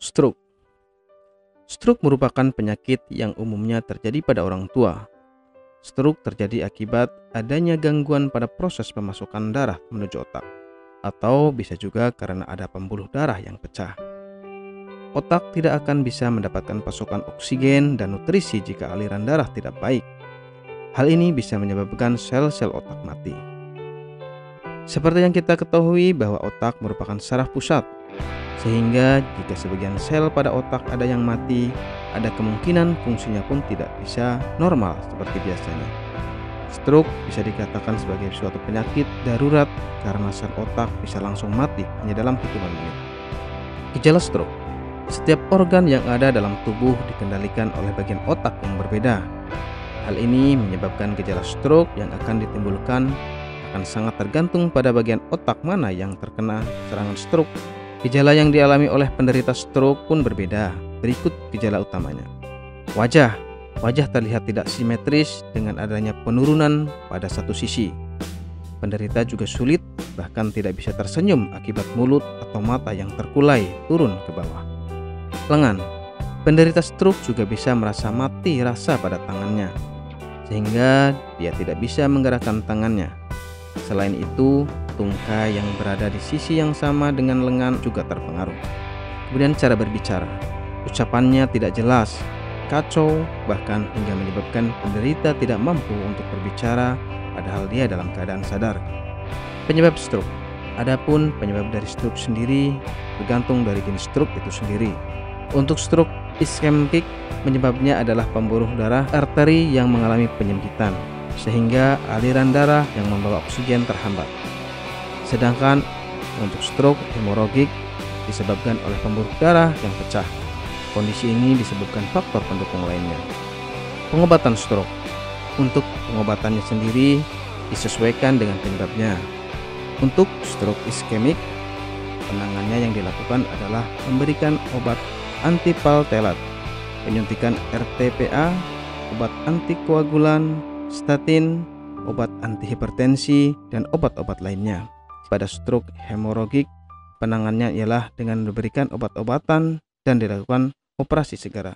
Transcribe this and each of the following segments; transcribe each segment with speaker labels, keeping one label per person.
Speaker 1: Stroke. Stroke merupakan penyakit yang umumnya terjadi pada orang tua. Stroke terjadi akibat adanya gangguan pada proses pemasukan darah menuju otak, atau bisa juga karena ada pembuluh darah yang pecah. Otak tidak akan bisa mendapatkan pasokan oksigen dan nutrisi jika aliran darah tidak baik. Hal ini bisa menyebabkan sel-sel otak mati. Seperti yang kita ketahui bahwa otak merupakan saraf pusat, sehingga jika sebagian sel pada otak ada yang mati, ada kemungkinan fungsinya pun tidak bisa normal seperti biasanya. Stroke bisa dikatakan sebagai suatu penyakit darurat karena sel otak bisa langsung mati hanya dalam hitungan menit. Gejala stroke. Setiap organ yang ada dalam tubuh dikendalikan oleh bagian otak yang berbeda. Hal ini menyebabkan gejala stroke yang akan ditimbulkan akan sangat tergantung pada bagian otak mana yang terkena serangan stroke. Gejala yang dialami oleh penderita stroke pun berbeda. Berikut gejala utamanya. Wajah terlihat tidak simetris dengan adanya penurunan pada satu sisi. Penderita juga sulit, bahkan tidak bisa tersenyum akibat mulut atau mata yang terkulai turun ke bawah. Lengan. Penderita stroke juga bisa merasa mati rasa pada tangannya, sehingga dia tidak bisa menggerakkan tangannya. Selain itu, tungkai yang berada di sisi yang sama dengan lengan juga terpengaruh. Kemudian cara berbicara. Ucapannya tidak jelas, kacau, bahkan hingga menyebabkan penderita tidak mampu untuk berbicara padahal dia dalam keadaan sadar. Penyebab stroke. Adapun penyebab dari stroke sendiri bergantung dari jenis stroke itu sendiri. Untuk stroke iskemik, penyebabnya adalah pembuluh darah arteri yang mengalami penyempitan, sehingga aliran darah yang membawa oksigen terhambat. Sedangkan untuk stroke hemoragik disebabkan oleh pembuluh darah yang pecah. Kondisi ini disebabkan faktor pendukung lainnya. Pengobatan stroke. Untuk pengobatannya sendiri disesuaikan dengan penyebabnya. Untuk stroke iskemik, penanganannya yang dilakukan adalah memberikan obat antipaltelat, penyuntikan RTPA, obat antikoagulan, statin, obat antihipertensi, dan obat-obat lainnya. Pada stroke hemoragik, penanganannya ialah dengan memberikan obat-obatan dan dilakukan operasi segera.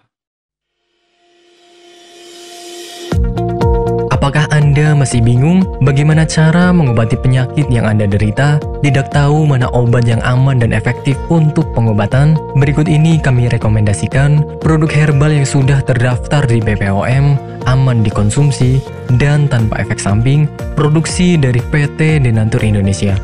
Speaker 2: Apakah Anda masih bingung bagaimana cara mengobati penyakit yang Anda derita? Tidak tahu mana obat yang aman dan efektif untuk pengobatan? Berikut ini kami rekomendasikan produk herbal yang sudah terdaftar di BPOM, aman dikonsumsi, dan tanpa efek samping, produksi dari PT Denatur Indonesia.